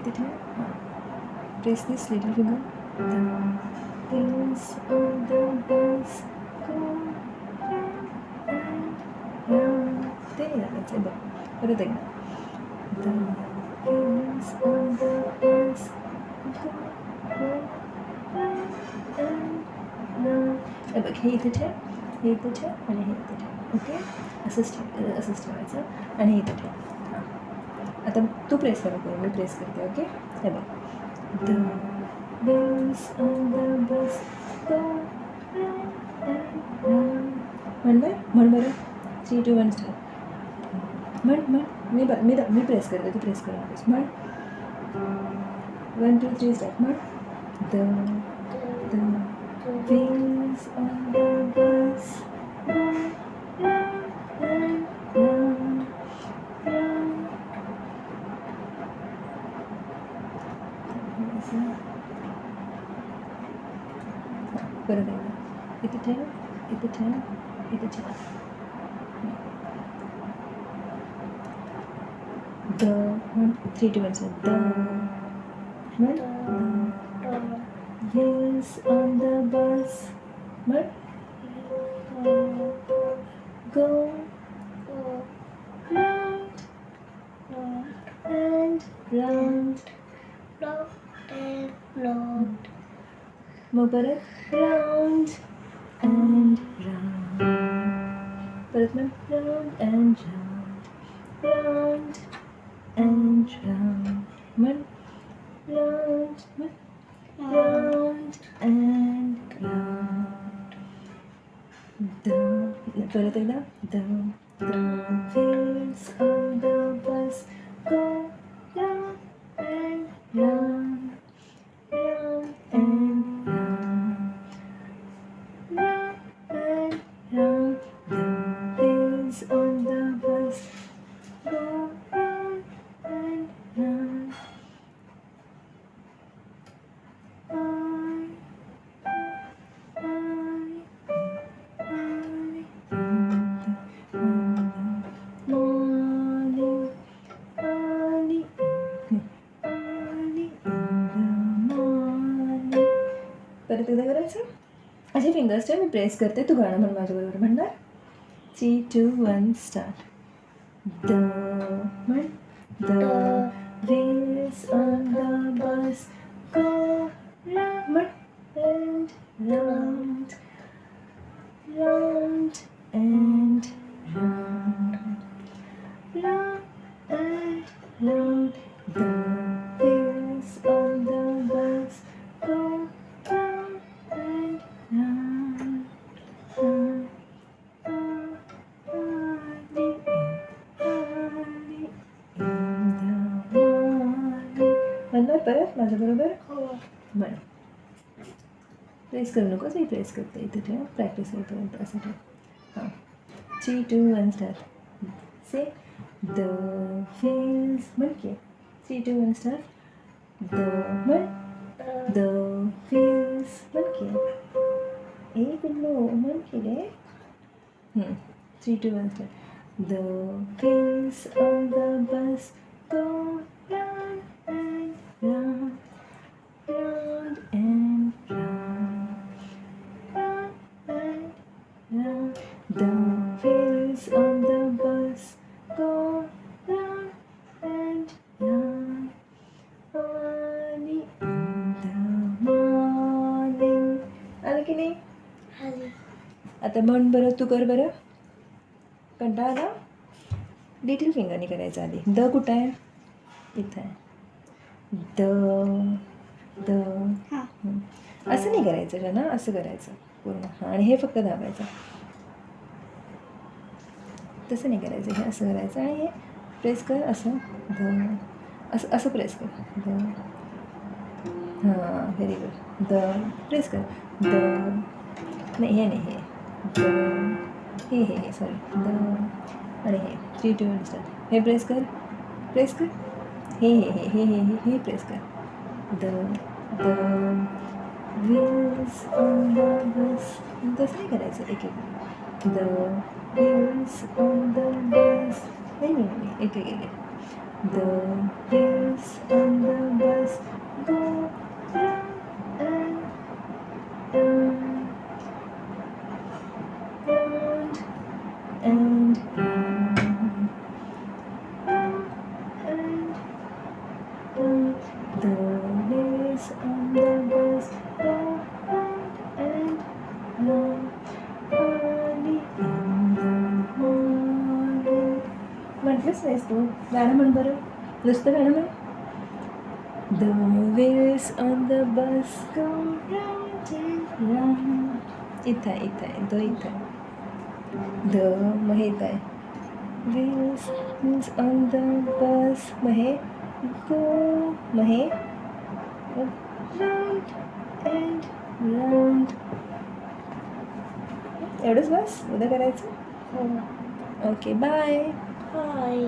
इथे ठेव. हां, press this little finger. The wheels on the bus go round and round. ते नाही लागायचं बघ, परत एकदा. The wheels on the bus go round and round. हे बघ, हे इथे ठेव, हे इथे ठेव आणि हे इथे ठेव. ओके, असंच ठेवायचं आणि हे इथे ठेव. हां, आता तू प्रेस करू, मी प्रेस करते. ओके, हे बघ. The wheels on the bus go round and round. म्हण बरं. 3, 2, 1 स्टार्ट. म्हण. मी प्रेस करते, तू प्रेस करू नकोस. म्हण. 1, 2, 3 स्टार्ट. म्हण. The wheels on the bus go round and round, round. परत एकदा. इथे ठेव, इथे ठेव, इथे ठेव. The 1, 3, 2, 1 start. The wheels on the bus go round and round. मग परत round and round. परत मग round and round, round and round. Mug round and round. परत एकदा. The wheels on the bus go round and round, round and round, round and round. The wheels on the bus go round and round. परत एकदा करायचं. असे fingers मी press करते, तू गाणं म्हण माझ्याबरोबर. म्हणणार. 3, 2, 1 start. The wheels on the bus go round and round, round and round, round and round. The wheels on the bus go round and round, round. म्हणणार परत माझ्याबरोबर. म्हण. प्रेस करू नकोस, मी प्रेस करते. इथे ठेव, प्रॅक्टिस होईपर्यंत असं ठेव. हां, 3, 2, 1 स्टार्ट. से The wheels. म्हण की. 3, 2, 1 स्टार्ट. The wheels. म्हण की. ए पिल्लू, म्हण की रे. 3, 2, 1 start. The wheels on the bus go round and round, round and round, round and round. The wheels on the bus go round and round, early in the morning. आलं की नाही? आता म्हण बरं, तू कर बरं. कंटाळा आला? लिटिल फिंगरनी करायचं आधी. द कुठं आहे? इथं आहे. द असं नाही करायचं ना, असं करायचं पूर्ण. हां, आणि हे फक्त दाबायचं. तसं नाही करायचं, हे असं करायचं आणि हे प्रेस कर असं. असं प्रेस कर. हां, व्हेरी गुड. प्रेस कर. नाही, हे नाही, हे सॉरी. आणि हे 3, 2, 1 स्टार्ट. हे प्रेस कर. हे प्रेस कर. The wheels on the bus. तसं नाही करायचं, एक. The wheels on the bus. नाही, एक. The wheels on the bus go round and round, round and round, round and round. The wheels on the bus go round and round early in the morning. म्हटलंच नाहीस तू. गाणं म्हण बरं, नुसतं गाणं म्हण. The wheels on the bus go round and round. इथं आहे, इथं आहे, तो इथं आहे. The मग हे इथं आहे. Wheels on the bus mug hey go mug hey round and round. एवढंच बस, उद्या करायचं. Okay bye. Hi.